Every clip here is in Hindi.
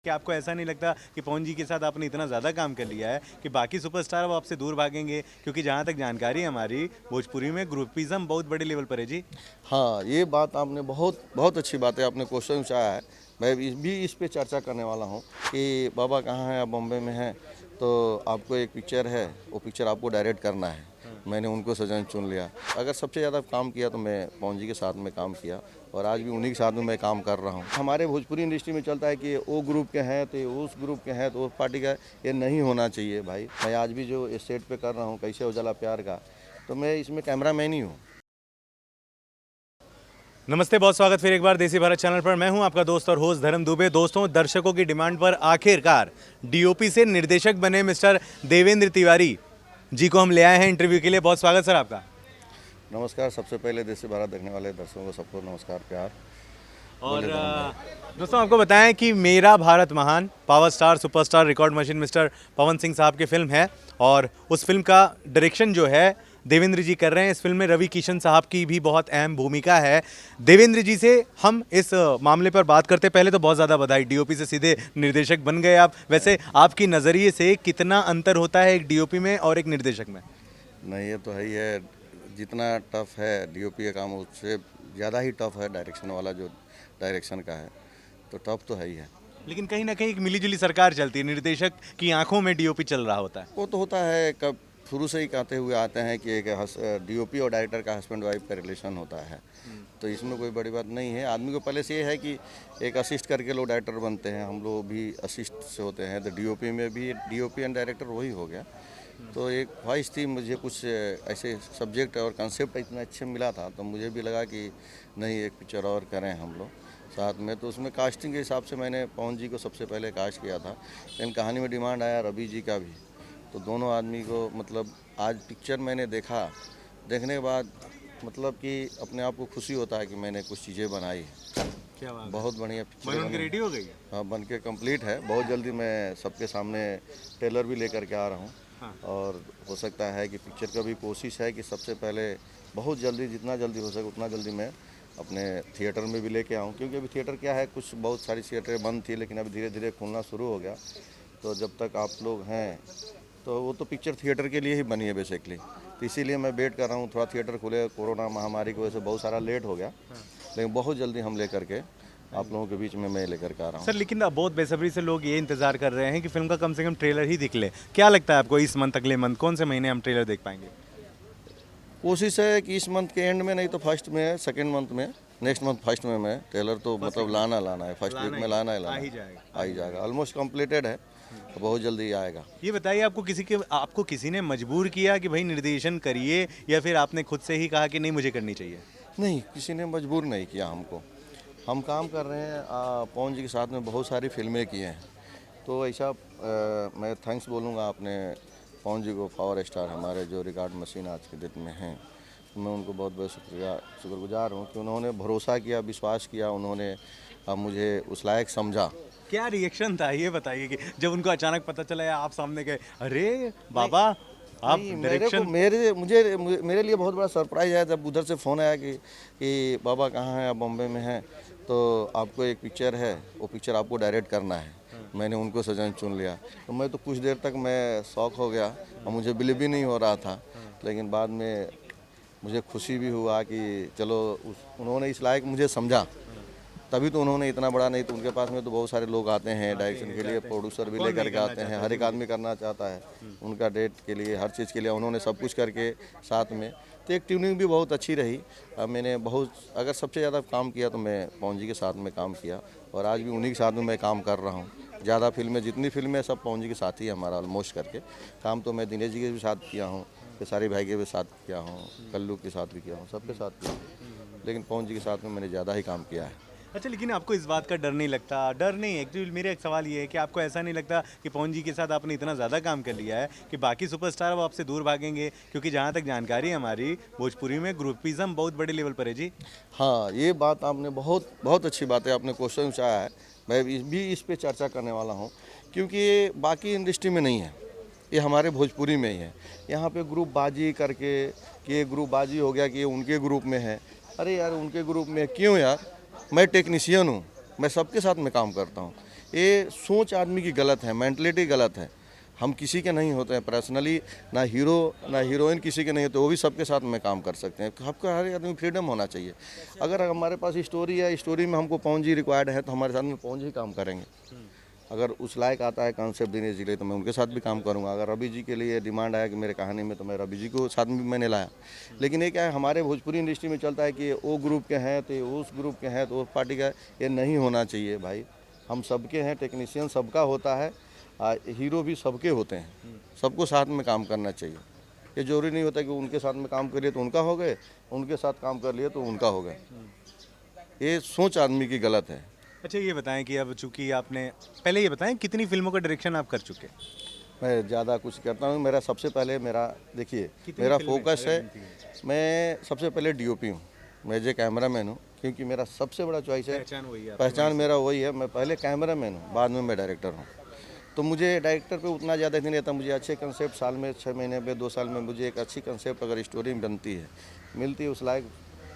कि आपको ऐसा नहीं लगता कि पवन जी के साथ आपने इतना ज़्यादा काम कर लिया है कि बाकी सुपरस्टार अब आपसे दूर भागेंगे? क्योंकि जहाँ तक जानकारी है हमारी, भोजपुरी में ग्रुपिज़्म बहुत बड़े लेवल पर है जी। हाँ, ये बात आपने बहुत बहुत अच्छी बात है, आपने क्वेश्चन उठाया है। मैं इस पे चर्चा करने वाला हूँ कि बाबा कहाँ हैं, आप बॉम्बे में हैं, तो आपको एक पिक्चर है, वो पिक्चर आपको डायरेक्ट करना है। मैंने उनको सजन चुन लिया। अगर सबसे ज़्यादा काम किया तो मैं पवन जी के साथ में काम किया और आज भी उन्हीं के साथ में मैं काम कर रहा हूँ। हमारे भोजपुरी इंडस्ट्री में चलता है कि वो ग्रुप के हैं तो ये उस ग्रुप के हैं तो उस पार्टी का, ये नहीं होना चाहिए भाई। मैं आज भी जो स्टेट पे कर रहा हूँ कैसे उजाला प्यार का, तो मैं इसमें कैमरा मैन ही हूँ। नमस्ते, बहुत स्वागत फिर एक बार देसी भारत चैनल पर। मैं हूं आपका दोस्त और होस्ट धर्म दुबे। दोस्तों, दर्शकों की डिमांड पर आखिरकार डीओपी से निर्देशक बने मिस्टर देवेंद्र तिवारी जी को हम ले आए हैं इंटरव्यू के लिए। बहुत स्वागत सर आपका। नमस्कार। सबसे पहले देसी भारत देखने वाले दर्शकों को सबको नमस्कार, प्यार। और बोले धर्म भाई। दोस्तों, आपको बताएं कि मेरा भारत महान power star superstar record machine mister Pawan Singh साहब की फिल्म है और उस फिल्म का डायरेक्शन जो है देवेंद्र जी कर रहे हैं। इस फिल्म में रवि किशन साहब की भी बहुत अहम भूमिका है। देवेंद्र जी से हम इस मामले पर बात करते पहले तो बहुत ज़्यादा बधाई, डीओपी से सीधे निर्देशक बन गए आप। वैसे आपकी नज़रिए से कितना अंतर होता है एक डीओपी में और एक निर्देशक में? नहीं, ये तो है ही है। जितना टफ है डीओपी का काम, उससे ज़्यादा ही टफ है डायरेक्शन वाला, जो डायरेक्शन का है, तो टफ तो है ही है। लेकिन कहीं ना कहीं एक मिलीजुली सरकार चलती है, निर्देशक की आंखों में डीओपी चल रहा होता है। वो तो होता है, कब शुरू से ही कहते हुए आते हैं कि एक डीओपी और डायरेक्टर का हस्बैंड वाइफ का रिलेशन होता है, तो इसमें कोई बड़ी बात नहीं है। आदमी को पहले से ये है कि एक असिस्ट करके लोग डायरेक्टर बनते हैं, हम लोग भी असिस्ट से होते हैं, तो डीओपी में भी डीओपी एंड डायरेक्टर वही हो गया। तो एक ख्वाहिश थी मुझे, कुछ ऐसे सब्जेक्ट और कंसेप्ट इतना अच्छे मिला था, तो मुझे भी लगा कि नहीं, एक पिक्चर और करें हम लोग साथ में। तो उसमें कास्टिंग के हिसाब से मैंने पवन जी को सबसे पहले कास्ट किया था, लेकिन कहानी में डिमांड आया रवि जी का भी, तो दोनों आदमी को मतलब आज पिक्चर मैंने देखा, देखने के बाद मतलब कि अपने आप को खुशी होता है कि मैंने कुछ चीज़ें बनाई। क्या बात है। बहुत बढ़िया पिक्चर बनकर बनी। रेडी हो गई है? हाँ, बन के कंप्लीट है। बहुत जल्दी मैं सबके सामने ट्रेलर भी लेकर के आ रहा हूँ। हाँ। और हो सकता है कि पिक्चर का भी कोशिश है कि सबसे पहले बहुत जल्दी, जितना जल्दी हो सके उतना जल्दी मैं अपने थिएटर में भी लेके आऊँ, क्योंकि अभी थिएटर क्या है, कुछ बहुत सारी थिएटरें बंद थी, लेकिन अभी धीरे धीरे खुलना शुरू हो गया। तो जब तक आप लोग हैं, तो वो तो पिक्चर थिएटर के लिए ही बनी है बेसिकली, तो इसीलिए मैं वेट कर रहा हूँ थोड़ा थिएटर खुले। कोरोना महामारी की वजह से बहुत सारा लेट हो गया, लेकिन बहुत जल्दी हम लेकर के आप लोगों के बीच में मैं लेकर के आ रहा हूँ। सर, लेकिन अब बहुत बेसब्री से लोग ये इंतजार कर रहे हैं कि फिल्म का कम से कम ट्रेलर ही दिख ले। क्या लगता है आपको, इस मंथ, अगले मंथ, कौन से महीने हम ट्रेलर देख पाएंगे? कोशिश है कि इस मंथ के एंड में, नहीं तो फर्स्ट में, सेकेंड मंथ में, नेक्स्ट मंथ फर्स्ट में मैं ट्रेलर तो मतलब लाना है, फर्स्ट वीक में लाना आ ही जाएगा। आ ही जाएगा। ऑलमोस्ट कंप्लीटेड है, तो बहुत जल्दी आएगा। ये बताइए, आपको किसी ने मजबूर किया कि भाई निर्देशन करिए, या फिर आपने खुद से ही कहा कि नहीं मुझे करनी चाहिए? नहीं, किसी ने मजबूर नहीं किया हमको। हम काम कर रहे हैं, पवन जी के साथ में बहुत सारी फिल्में की हैं, तो ऐसा मैं थैंक्स बोलूँगा अपने पवन जी को, पावर स्टार हमारे जो रिकॉर्ड मशीन आज के डेट में हैं। मैं उनको बहुत बहुत शुक्रगुजार हूँ कि उन्होंने भरोसा किया, विश्वास किया, उन्होंने मुझे उस लायक समझा। क्या रिएक्शन था ये बताइए कि जब उनको अचानक पता चला या आप सामने गए, अरे बाबा आप नहीं, डायरेक्शन? मेरे लिए बहुत बड़ा सरप्राइज है जब उधर से फ़ोन आया कि बाबा कहाँ हैं, आप बॉम्बे में हैं, तो आपको एक पिक्चर है, वो पिक्चर आपको डायरेक्ट करना है। मैंने उनको सजन चुन लिया, तो मैं तो कुछ देर तक मैं शॉक हो गया और मुझे बिलीव भी नहीं हो रहा था, लेकिन बाद में मुझे खुशी भी हुआ कि चलो उन्होंने इस लायक मुझे समझा, तभी तो उन्होंने इतना बड़ा, नहीं तो उनके पास में तो बहुत सारे लोग आते हैं डायरेक्शन के लिए, प्रोड्यूसर भी लेकर के आते हैं, हर एक आदमी करना चाहता है उनका डेट के लिए, हर चीज़ के लिए उन्होंने सब कुछ करके साथ में। तो एक ट्यूनिंग भी बहुत अच्छी रही। मैंने बहुत, अगर सबसे ज़्यादा काम किया तो मैं पवन जी के साथ में काम किया और आज भी उन्हीं के साथ में मैं काम कर रहा हूँ। ज़्यादा फिल्में, जितनी फिल्में सब पवन जी के साथ ही हमारा ऑलमोस्ट करके काम। तो मैं दिनेश जी के भी साथ किया हूँ, खेसारी भाई के भी साथ किया हूँ, कल्लू के साथ भी किया हूँ, सबके साथ किया हूँ, लेकिन पवन जी के साथ में मैंने ज़्यादा ही काम किया है। अच्छा, लेकिन आपको इस बात का डर नहीं लगता? डर नहीं, एक्चुअली मेरा एक सवाल ये है कि आपको ऐसा नहीं लगता कि पवन जी के साथ आपने इतना ज़्यादा काम कर लिया है कि बाकी सुपरस्टार अब आपसे दूर भागेंगे? क्योंकि जहाँ तक जानकारी है हमारी, भोजपुरी में ग्रुपिज़्म बहुत बड़े लेवल पर है जी। हाँ, ये बात आपने बहुत बहुत अच्छी बात है, आपने क्वेश्चन उठाया है। मैं इस पे चर्चा करने वाला हूँ, क्योंकि ये बाकी इंडस्ट्री में नहीं है, ये हमारे भोजपुरी में ही है। यहाँ पे ग्रुप बाजी करके कि ये ग्रुप बाजी हो गया कि ये उनके ग्रुप में है। अरे यार, उनके ग्रुप में क्यों यार, मैं टेक्नीशियन हूँ, मैं सबके साथ में काम करता हूँ। ये सोच आदमी की गलत है, मेंटलिटी गलत है। हम किसी के नहीं होते हैं पर्सनली, ना हीरो ना हीरोइन किसी के नहीं होते, वो भी सबके साथ में काम कर सकते हैं। आपको हर आदमी फ्रीडम होना चाहिए। अगर हमारे पास स्टोरी है, स्टोरी में हमको पवन जी रिक्वायर्ड है तो हमारे साथ में पवन जी काम करेंगे। अगर उस लायक आता है कॉन्सेप्ट दिनेश जी के लिए तो मैं उनके साथ भी काम करूंगा। अगर रवि जी के लिए डिमांड आया कि मेरे कहानी में, तो मैं रवि जी को साथ में मैंने लाया। लेकिन ये क्या है, हमारे भोजपुरी इंडस्ट्री में चलता है कि वो ग्रुप के हैं तो ये उस ग्रुप के हैं तो उस पार्टी का। ये नहीं होना चाहिए भाई। हम सबके हैं, टेक्नीशियन सबका होता है, हीरो भी सबके होते हैं। सबको साथ में काम करना चाहिए। ये जरूरी नहीं होता कि उनके साथ में काम करिए तो उनका हो गए, उनके साथ काम कर लिए तो उनका हो गए। ये सोच आदमी की गलत है। अच्छा ये बताएं कि अब चूंकि आपने, पहले ये बताएं कितनी फिल्मों का डायरेक्शन आप कर चुके हैं? मैं ज़्यादा कुछ करता हूँ। मेरा सबसे पहले देखिए कितनी मेरा फिल्में फोकस अगर है, गिनती है? मैं सबसे पहले डीओपी हूँ, मैं जो कैमरामैन हूँ। क्योंकि मेरा सबसे बड़ा चॉइस है, पहचान वही है आपकी, पहचान मेरा वही है। मैं पहले कैमरामैन हूँ, बाद में मैं डायरेक्टर हूँ। तो मुझे डायरेक्टर पे उतना ज़्यादा नहीं रहता। मुझे अच्छे कंसेप्ट साल में 6 महीने में 2 साल में मुझे एक अच्छी कंसेप्ट अगर स्टोरी बनती है, मिलती है, उस लायक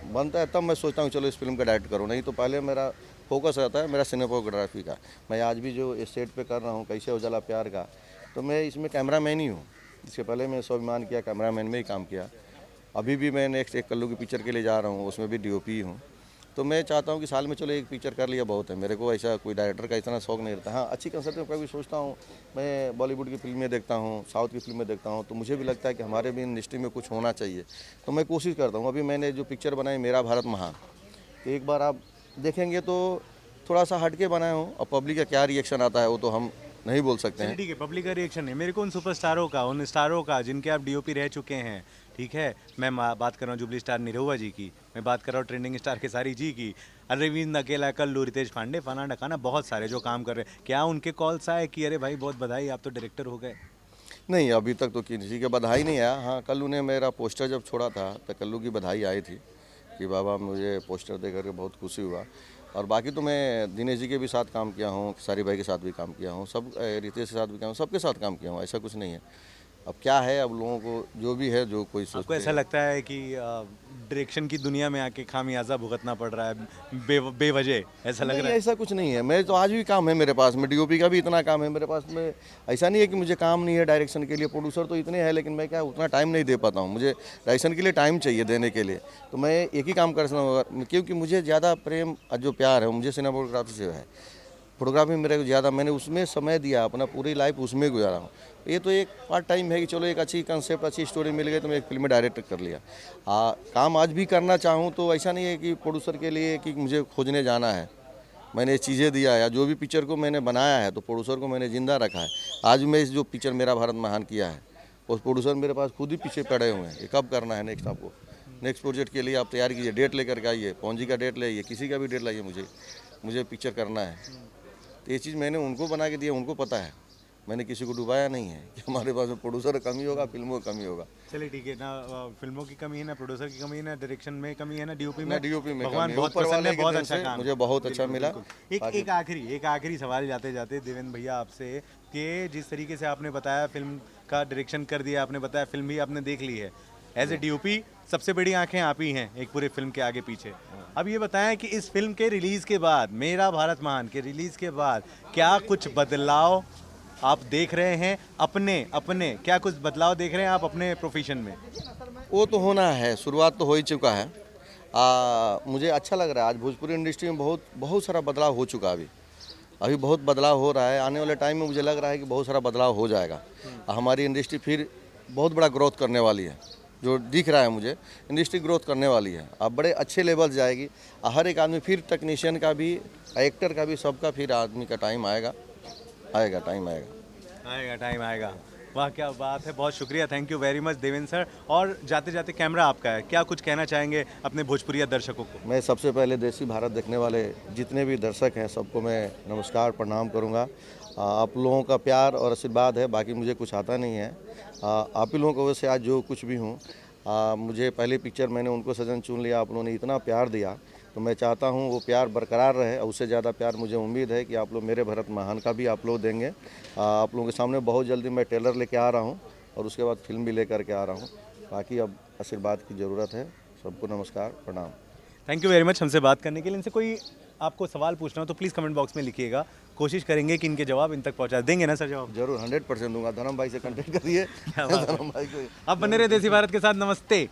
बनता है, तब मैं सोचता हूँ चलो इस फिल्म का डायरेक्ट करूँ। नहीं तो पहले मेरा फोकस रहता है मेरा सिनेमाटोग्राफी का। मैं आज भी जो सेट पे कर रहा हूँ कैसे उजाला प्यार का, तो मैं इसमें कैमरामैन ही हूँ। इसके पहले मैं स्वाभिमान किया, कैमरामैन में ही काम किया। अभी भी मैं नेक्स्ट एक कल्लू की पिक्चर के लिए जा रहा हूँ, उसमें भी डीओपी हूँ। तो मैं चाहता हूँ कि साल में चलो एक पिक्चर कर लिया बहुत है। मेरे को ऐसा कोई डायरेक्टर का इतना शौक नहीं रहता। हाँ, अच्छी कंसेप्ट में कभी सोचता हूँ, मैं बॉलीवुड की फिल्में देखता हूँ, साउथ की फिल्में देखता हूँ, तो मुझे भी लगता है कि हमारे भी इंडस्ट्री में कुछ होना चाहिए। तो मैं कोशिश करता हूँ। अभी मैंने जो पिक्चर बनाई मेरा भारत महान, तो एक बार आप देखेंगे तो थोड़ा सा हट के बनाया हूँ। और पब्लिक का क्या रिएक्शन आता है वो तो हम नहीं बोल सकते चलिए हैं। ठीक है, पब्लिक का रिएक्शन है। मेरे को उन सुपरस्टारों का, उन स्टारों का जिनके आप डीओपी रह चुके हैं, ठीक है, मैं बात कर रहा हूँ जुबली स्टार निरहुआ जी की, मैं बात कर रहा हूँ ट्रेंडिंग स्टार खेसारी जी की, अरविंद अकेला, कल्लू, रितेश पांडे, फना ढकाना, बहुत सारे जो काम कर रहे हैं। क्या उनके कॉल्स आए कि अरे भाई बहुत बधाई, आप तो डायरेक्टर हो गए? नहीं, अभी तक तो किसी का बधाई नहीं आया। हाँ, कल्लू ने मेरा पोस्टर जब छोड़ा था तो कल्लू की बधाई आई थी कि बाबा मुझे पोस्टर दे करके बहुत खुशी हुआ। और बाकी तो मैं दिनेश जी के भी साथ काम किया हूँ, खेसारी भाई के साथ भी काम किया हूँ, सब रितेश के साथ भी किया हूँ, सबके साथ काम किया हूँ। ऐसा कुछ नहीं है। अब क्या है, अब लोगों को जो भी है, जो कोई आपको सोचते ऐसा हैं। लगता है कि डायरेक्शन की दुनिया में आके खामियाजा भुगतना पड़ रहा है बेवजह, ऐसा लग नहीं, रहा है? ऐसा कुछ नहीं है। मैं तो आज भी काम है मेरे पास में, डीओपी का भी इतना काम है मेरे पास में। ऐसा नहीं है कि मुझे काम नहीं है डायरेक्शन के लिए। प्रोड्यूसर तो इतने हैं, लेकिन मैं क्या उतना टाइम नहीं दे पाता हूँ। मुझे डायरेक्शन के लिए टाइम चाहिए देने के लिए, तो मैं एक ही काम कर सकता हूँ। क्योंकि मुझे ज़्यादा प्रेम और जो प्यार है वो मुझे सिनेमाटोग्राफी से है। फोटोग्राफी मेरे को ज़्यादा, मैंने उसमें समय दिया, अपना पूरी लाइफ उसमें गुजारा हूँ। ये तो एक पार्ट टाइम है कि चलो एक अच्छी कंसेप्ट, अच्छी स्टोरी मिल गई तो मैं एक फिल्म में डायरेक्ट कर लिया। काम आज भी करना चाहूँ तो ऐसा नहीं है कि प्रोड्यूसर के लिए कि मुझे खोजने जाना है। मैंने ये चीज़ें दिया है, जो भी पिक्चर को मैंने बनाया है तो प्रोड्यूसर को मैंने ज़िंदा रखा है। आज मैं इस जो पिक्चर मेरा भारत महान किया है, उस प्रोड्यूसर मेरे पास खुद ही पीछे पड़े हुए हैं। ये कब करना है नेक्स्ट आपको, नेक्स्ट प्रोजेक्ट के लिए आप तैयार कीजिए, डेट लेकर के आइए, पवन जी का डेट लाइए, किसी का भी डेट लाइए, मुझे पिक्चर करना है। तो ये चीज़ मैंने उनको बना के दिया, उनको पता है। मैंने किसी को डुबाया नहीं है कि हमारे पास में प्रोड्यूसर का कमी होगा, फिल्मों का कमी होगा। चलिए ठीक है ना, फिल्मों की कमी है ना, प्रोड्यूसर की कमी है ना, डायरेक्शन में कमी है ना, डीओपी ना में। डीओपी में कमी भगवान है, बहुत ऊपर प्रसन्न है, वाले के बहुत देन अच्छा से काम मुझे बहुत अच्छा मिला। एक आखिरी सवाल जाते जाते देवेंद्र भैया आपसे, कि जिस तरीके से आपने बताया फिल्म का डायरेक्शन कर दिया, आपने बताया फिल्म भी आपने देख ली है, एज ए डीओपी सबसे बड़ी आंखें आप ही हैं एक पूरे फिल्म के आगे पीछे। अब ये बताएं कि इस फिल्म के रिलीज़ के बाद, मेरा भारत महान के रिलीज़ के बाद, क्या कुछ बदलाव आप देख रहे हैं? अपने अपने क्या कुछ बदलाव देख रहे हैं आप अपने प्रोफेशन में? वो तो होना है, शुरुआत तो हो ही चुका है। मुझे अच्छा लग रहा है। आज भोजपुरी इंडस्ट्री में बहुत बहुत सारा बदलाव हो चुका है। अभी बहुत बदलाव हो रहा है। आने वाले टाइम में मुझे लग रहा है कि बहुत सारा बदलाव हो जाएगा। हमारी इंडस्ट्री फिर बहुत बड़ा ग्रोथ करने वाली है। जो दिख रहा है मुझे, इंडस्ट्री ग्रोथ करने वाली है। अब बड़े अच्छे लेवल जाएगी। हर एक आदमी, फिर टेक्नीशियन का भी, एक्टर का भी, सबका फिर आदमी का टाइम आएगा, आएगा टाइम आएगा। आएगा, टाइम आएगा। वाह क्या बात है, बहुत शुक्रिया, thank you very much Devendra sir. और जाते जाते कैमरा आपका है, क्या कुछ कहना चाहेंगे अपने भोजपुरिया दर्शकों को? मैं सबसे पहले देसी भारत देखने वाले जितने भी दर्शक हैं सबको मैं नमस्कार प्रणाम करूंगा। आप लोगों का प्यार और आशीर्वाद है, बाकी मुझे कुछ आता नहीं है। आप ही लोगों की वजह से आज जो कुछ भी हूँ। मुझे पहली पिक्चर मैंने उनको सजन चुन लिया, आप लोगों ने इतना प्यार दिया, तो मैं चाहता हूँ वो प्यार बरकरार रहे। और उससे ज़्यादा प्यार मुझे उम्मीद है कि आप लोग मेरे भारत महान का भी आप लोग देंगे। आप लोगों के सामने बहुत जल्दी मैं ट्रेलर लेके आ रहा हूँ और उसके बाद फिल्म भी लेकर के आ रहा हूँ। बाकी अब आशीर्वाद की ज़रूरत है। सबको नमस्कार प्रणाम। थैंक यू वेरी मच हमसे बात करने के लिए। इनसे कोई आपको सवाल पूछना हो तो प्लीज़ कमेंट बॉक्स में लिखिएगा, कोशिश करेंगे कि इनके जवाब इन तक पहुंचा देंगे ना सर जवाब। जरूर 100% दूंगा। धर्म भाई से कंटेक्ट करिए। धर्म भाई को आप बने रहे देसी भारत के साथ। नमस्ते।